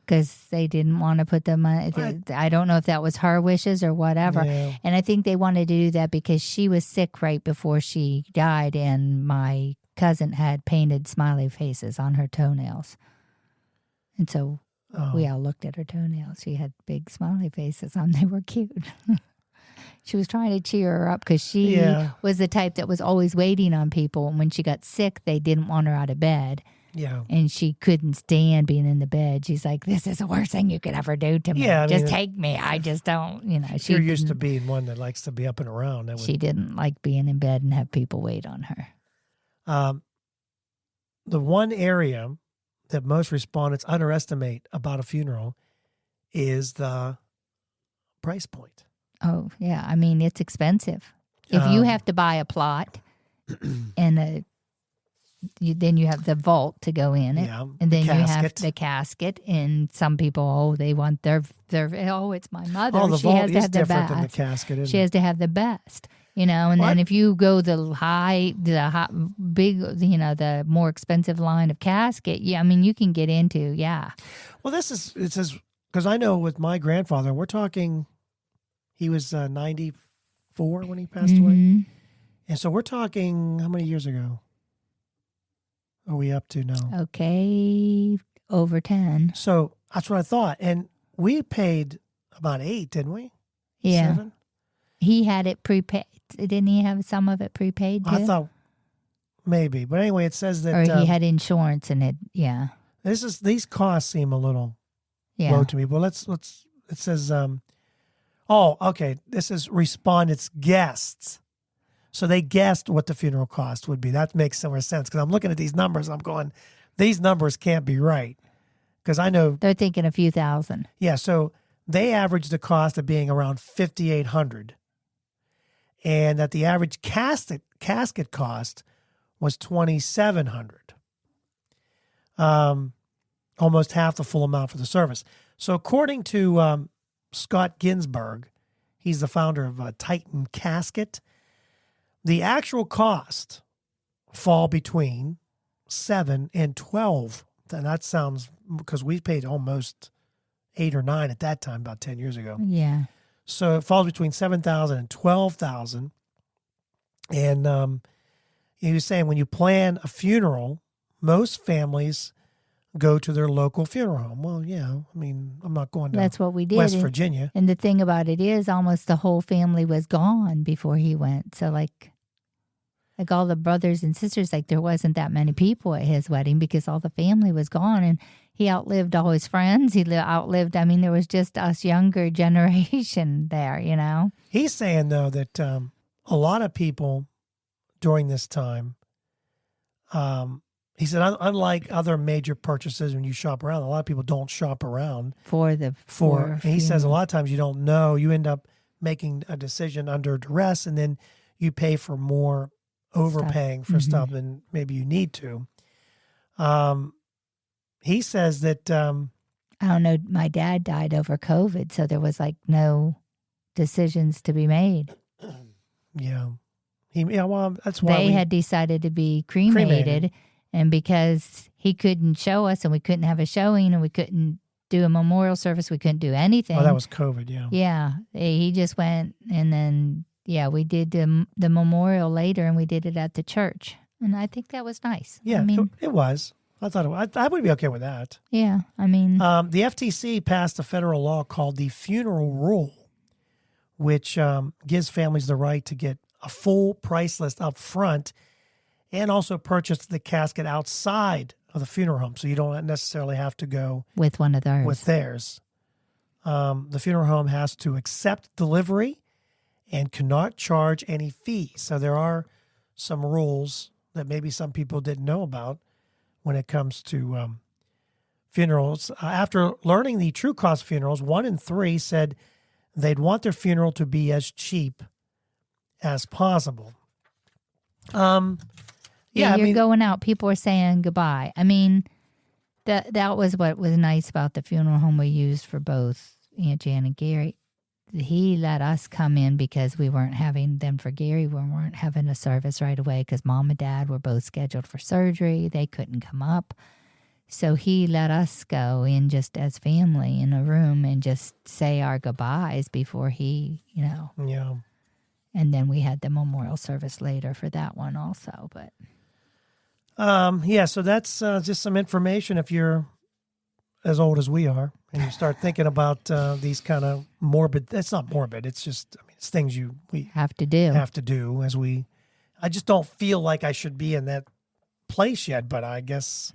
Because they didn't want to put them on. I don't know if that was her wishes or whatever. Yeah. And I think they wanted to do that because she was sick right before she died, and my cousin had painted smiley faces on her toenails. And so we all looked at her toenails. She had big smiley faces on. They were cute. She was trying to cheer her up because she was the type that was always waiting on people. And when she got sick, they didn't want her out of bed. Yeah. And she couldn't stand being in the bed. She's like, this is the worst thing you could ever do to me. Yeah, just take me. I just don't, You're used to being one that likes to be up and around. She didn't like being in bed and have people wait on her. The one area that most respondents underestimate about a funeral is the price point. Oh, yeah. I mean, it's expensive. If you have to buy a plot and then you have the vault to go in it. Yeah, and then you have the casket. And some people, they want their it's my mother. Oh, the she vault has to is have the different best. than the casket, isn't She has to have the best. And then if you go the big, the more expensive line of casket, you can get into, Well, it says, because I know with my grandfather, we're talking, he was 94 when he passed away. And so we're talking, how many years ago are we up to now? Okay, over 10. So that's what I thought. And we paid about 8, didn't we? Yeah. 7? He had it prepaid. Didn't he have some of it prepaid too? I thought maybe. But anyway, it says that... Or he had insurance in it, yeah. These costs seem a little low to me. But it says... okay. This is respondents' guests. So they guessed what the funeral cost would be. That makes some more sense because I'm looking at these numbers. I'm going, these numbers can't be right because I know they're thinking a few thousand. Yeah, so they averaged the cost of being around $5,800, and that the average casket cost was $2,700. Almost half the full amount for the service. So according to Scott Ginsberg, he's the founder of Titan Casket. The actual cost fall between 7 and 12. And that sounds, because we paid almost 8 or 9 at that time, about 10 years ago. Yeah. So it falls between $7,000 and $12,000. And he was saying when you plan a funeral, most families go to their local funeral home. Well, yeah, I mean, I'm not going to That's what we did. West Virginia. And the thing about it is almost the whole family was gone before he went. So like all the brothers and sisters, like there wasn't that many people at his wedding because all the family was gone, and he outlived all his friends. He outlived, I mean, there was just us younger generation there, you know. He's saying, though, that a lot of people during this time, he said, unlike other major purchases when you shop around, a lot of people don't shop around. And he says a lot of times you don't know. You end up making a decision under duress, and then you pay for more, overpaying for stuff than maybe you need to. He says that... I don't know, my dad died over COVID, so there was like no decisions to be made. Yeah. Well, that's why they had decided to be cremated. And because he couldn't show us and we couldn't have a showing and we couldn't do a memorial service, we couldn't do anything. Oh, that was COVID, yeah. Yeah. He just went, and then, we did the memorial later, and we did it at the church. And I think that was nice. Yeah, I mean, it was. I thought I would be okay with that. Yeah, I mean. The FTC passed a federal law called the Funeral Rule, which gives families the right to get a full price list up front and also purchase the casket outside of the funeral home. So you don't necessarily have to go with one of theirs. With theirs. The funeral home has to accept delivery and cannot charge any fee. So there are some rules that maybe some people didn't know about when it comes to funerals. After learning the true cost of funerals, 1 in 3 said they'd want their funeral to be as cheap as possible. You're going out. People are saying goodbye. I mean, that was what was nice about the funeral home we used for both Aunt Jan and Gary. He let us come in because we weren't having them for Gary. We weren't having a service right away because Mom and Dad were both scheduled for surgery. They couldn't come up. So he let us go in just as family in a room and just say our goodbyes before he, Yeah. And then we had the memorial service later for that one also. But so that's just some information if you're as old as we are and you start thinking about these kind of morbid, it's not morbid, it's just, it's things we have to do I just don't feel like I should be in that place yet, but I guess,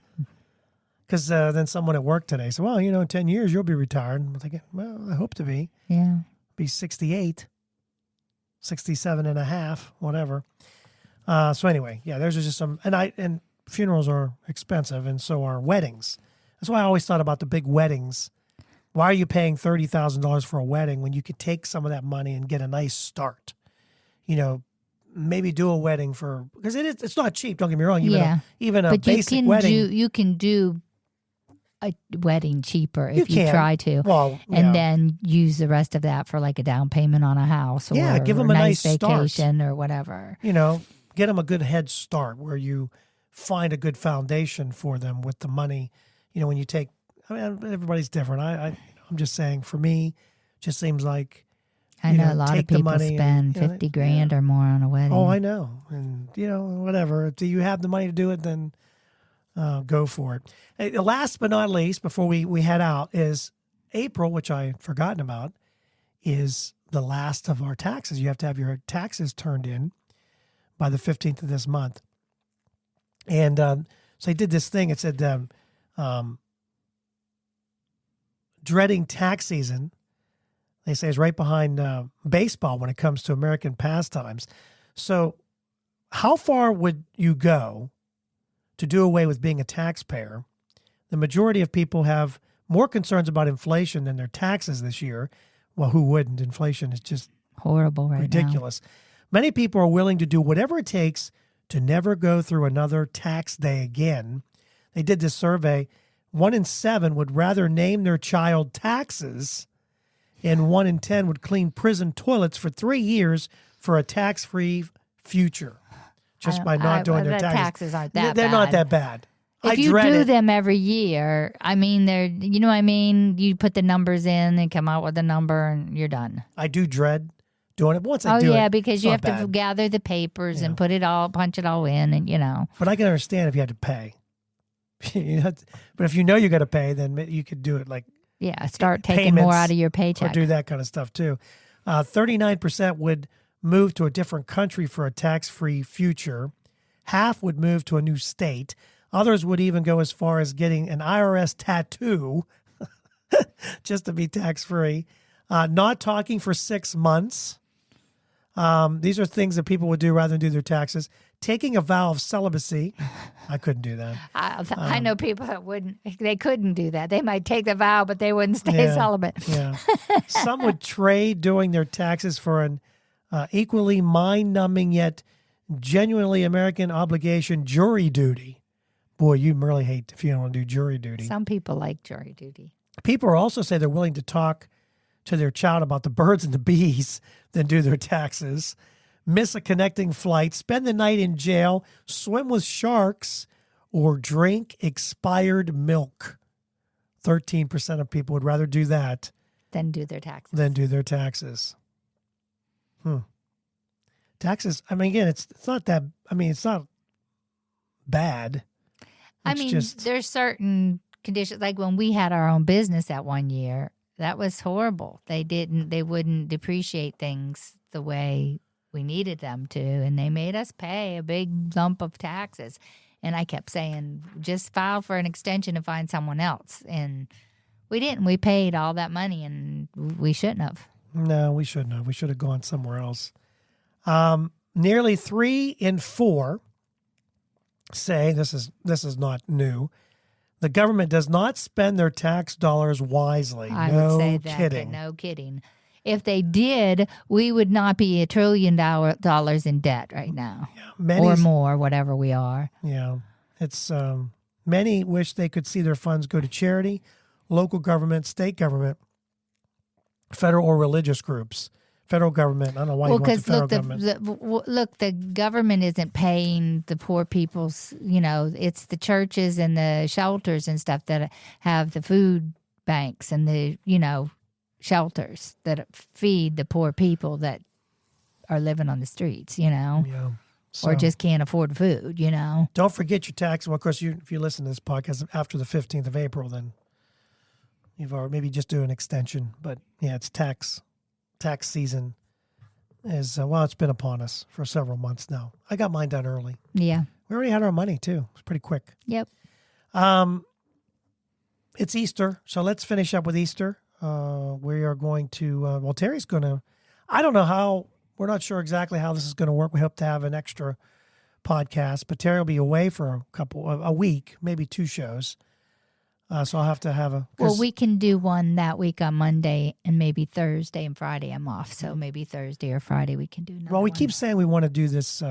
because then someone at work today said, well, in 10 years you'll be retired. I'm thinking, well, I hope to be. Yeah. Be 68, 67 and a half, whatever. So anyway, there's just some, and funerals are expensive, and so are weddings. That's why I always thought about the big weddings. Why are you paying $30,000 for a wedding when you could take some of that money and get a nice start? Maybe do a wedding because it's not cheap. Don't get me wrong. Even a basic wedding. You can do a wedding cheaper if you try to. Well, and then use the rest of that for like a down payment on a house or give them a nice vacation start. Or whatever. Get them a good head start where you find a good foundation for them with the money. When you take, everybody's different. I'm just saying, for me, it just seems like, I know a lot of people spend $50,000 or more on a wedding. Oh, I know. And, whatever. Do you have the money to do it, then go for it. Hey, last but not least, before we head out, is April, which I had forgotten about, is the last of our taxes. You have to have your taxes turned in by the 15th of this month. And so I did this thing. It said, dreading tax season, they say, is right behind baseball when it comes to American pastimes. So how far would you go to do away with being a taxpayer? The majority of people have more concerns about inflation than their taxes this year. Well, who wouldn't? Inflation is just horrible right ridiculous. Many people are willing to do whatever it takes to never go through another tax day again. They did this survey. 1 in 7 would rather name their child taxes, and 1 in 10 would clean prison toilets for 3 years for a tax-free future, just by not doing their taxes. Taxes aren't that bad. They're not that bad. If you do them every year, they're, you put the numbers in and come out with a number and you're done. I do dread doing it. Once I do it. Oh, yeah, because you have to gather the papers and punch it all in, and But I can understand if you had to pay. But if you know you got to pay, then you could do it like start taking more out of your or paycheck. do that kind of stuff too. 39% would move to a different country for a tax-free future. Half would move to a new state. Others would even go as far as getting an IRS tattoo just to be tax-free. Not talking for 6 months. These are things that people would do rather than do their taxes. Taking a vow of celibacy. I couldn't do that. I know people that wouldn't. They couldn't do that. They might take the vow, but they wouldn't stay celibate. Yeah. Some would trade doing their taxes for an equally mind-numbing yet genuinely American obligation, jury duty. Boy, you really hate if you don't want to do jury duty. Some people like jury duty. People also say they're willing to talk to their child about the birds and the bees than do their taxes. Miss a connecting flight, spend the night in jail, swim with sharks, or drink expired milk. 13% of people would rather do that than do their taxes. Taxes, I mean, again, it's not that, I mean, it's not bad. There's certain conditions, like when we had our own business that one year, that was horrible. They wouldn't depreciate things the way we needed them to, and they made us pay a big lump of taxes. And I kept saying, just file for an extension and find someone else. And we didn't. We paid all that money, and we shouldn't have. No, we shouldn't have. We should have gone somewhere else. Nearly 3 in 4 say, this is not new, the government does not spend their tax dollars wisely. I would say that, kidding. But no kidding. If they did, we would not be $1 trillion in debt right now, or more, whatever we are. Yeah, it's many wish they could see their funds go to charity, local government, state government, federal or religious groups. Federal government, I don't know why you want the federal government. Look, the government isn't paying the poor people's, it's the churches and the shelters and stuff that have the food banks and the, shelters that feed the poor people that are living on the streets, Yeah. or just can't afford food, Don't forget your tax. Well, of course, if you listen to this podcast after the 15th of April, then you've already maybe just do an extension. But yeah, it's tax season is, it's been upon us for several months now. I got mine done early. Yeah. We already had our money too. It was pretty quick. Yep. It's Easter, so let's finish up with Easter. We are going to, Terry's going to, I don't know how, we're not sure exactly how this is going to work. We hope to have an extra podcast, but Terry will be away for a week, maybe 2 shows. So I'll have to have well, we can do one that week on Monday, and maybe Thursday and Friday I'm off. So maybe Thursday or Friday we can do another Well, we one. keep saying we want to do this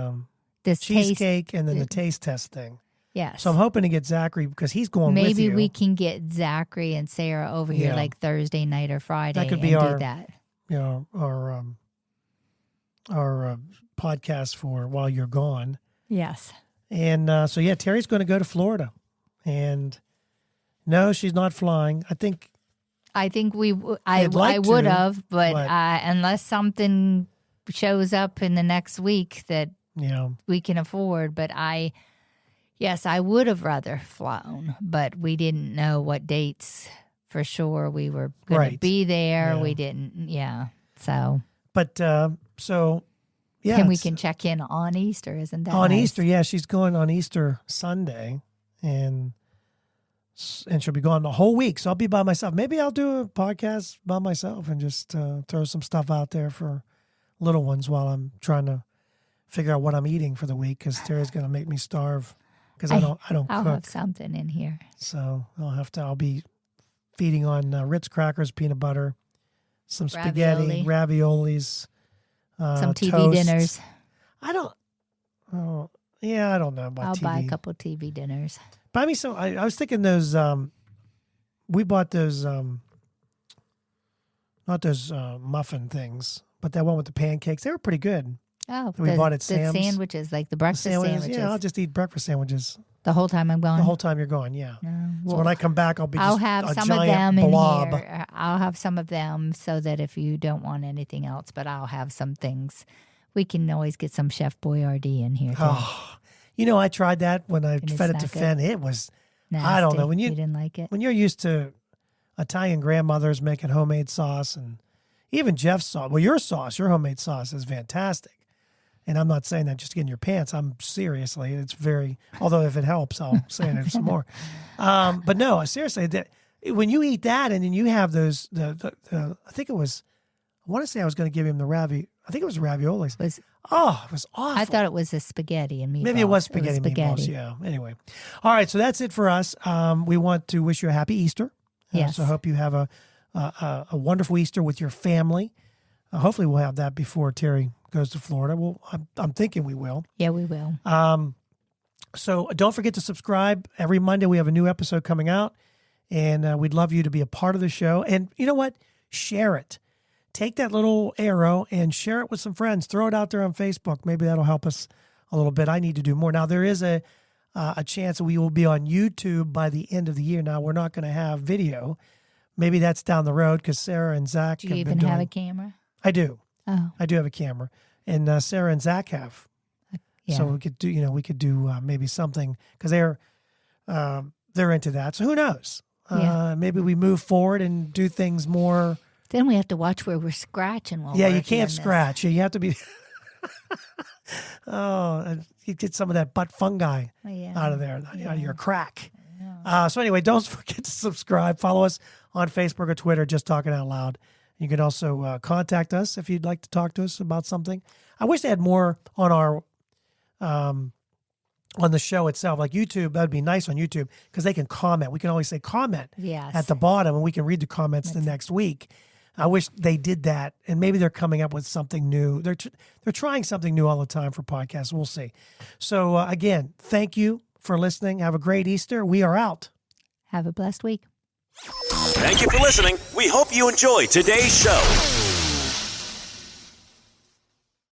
cheesecake and then the taste test thing. Yes. So I'm hoping to get Zachary because he's going with you. Maybe we can get Zachary and Sarah over here like Thursday night or Friday. That could be do that. Our podcast for while you're gone. Yes. And Terry's going to go to Florida, and no, she's not flying. I think I would have, but unless something shows up in the next week that we can afford. But I would have rather flown, but we didn't know what dates for sure we were going to be there. We didn't, So, but and we can check in on Easter, isn't that on nice? Easter? Yeah, she's going on Easter Sunday, and she'll be gone the whole week. So I'll be by myself. Maybe I'll do a podcast by myself and just throw some stuff out there for little ones while I'm trying to figure out what I'm eating for the week, because Terry's going to make me starve because I don't cook. I'll have something in here. So I'll be feeding on Ritz crackers, peanut butter, some spaghetti, raviolis, some TV toast. dinners. I don't know about I'll TV. buy a couple TV dinners. Buy me some. I was thinking those. We bought those. Not those muffin things, but that one with the pancakes. They were pretty good. Oh, we bought at the Sam's. sandwiches, like the breakfast sandwiches. Yeah, I'll just eat breakfast sandwiches the whole time I'm gone. The whole time you're gone. Yeah. Well, so when I come back, I'll have a some giant of them blob. in here. I'll have some of them so that if you don't want anything else, but I'll have some things. We can always get some Chef Boyardee in here too. Oh, I tried that when I fed it to Finn. It was. Nasty. I don't know. When you didn't like it. When you're used to Italian grandmothers making homemade sauce, and even Jeff's sauce. Well, your homemade sauce is fantastic. And I'm not saying that just to get in your pants. I'm seriously, it's very, although if it helps, I'll say it some more. But no, seriously, when you eat that and then you have those, I think it was, I want to say I was going to give him I think it was raviolis. It was awful. I thought it was a spaghetti and meatballs. Maybe it was spaghetti and meatballs, yeah. Anyway. All right, so that's it for us. We want to wish you a happy Easter. Yes. So I hope you have a wonderful Easter with your family. Hopefully we'll have that before Terry goes to Florida. Well, I'm thinking we will. Yeah, we will. So don't forget to subscribe. Every Monday we have a new episode coming out, and we'd love you to be a part of the show. And you know what? Share it. Take that little arrow and share it with some friends. Throw it out there on Facebook. Maybe that'll help us a little bit. I need to do more. Now, there is a chance that we will be on YouTube by the end of the year. Now, we're not going to have video. Maybe that's down the road because Sarah and Zach Do you even have a camera? I do. Oh. I do have a camera. And Sarah and Zach have. Yeah. So we could do maybe something because they're into that. So who knows? Maybe we move forward and do things more. Then we have to watch where we're scratching while you can't scratch. You have to be. You get some of that butt fungi out of there, out of your crack. So anyway, don't forget to subscribe. Follow us on Facebook or Twitter, Just Talking Out Loud. You can also contact us if you'd like to talk to us about something. I wish they had more on our on the show itself, like YouTube. That would be nice on YouTube because they can comment. We can always say comment at the bottom, and we can read the comments the next week. I wish they did that, and maybe they're coming up with something new. They're trying something new all the time for podcasts. We'll see. So again, thank you for listening. Have a great Easter. We are out. Have a blessed week. Thank you for listening. We hope you enjoyed today's show.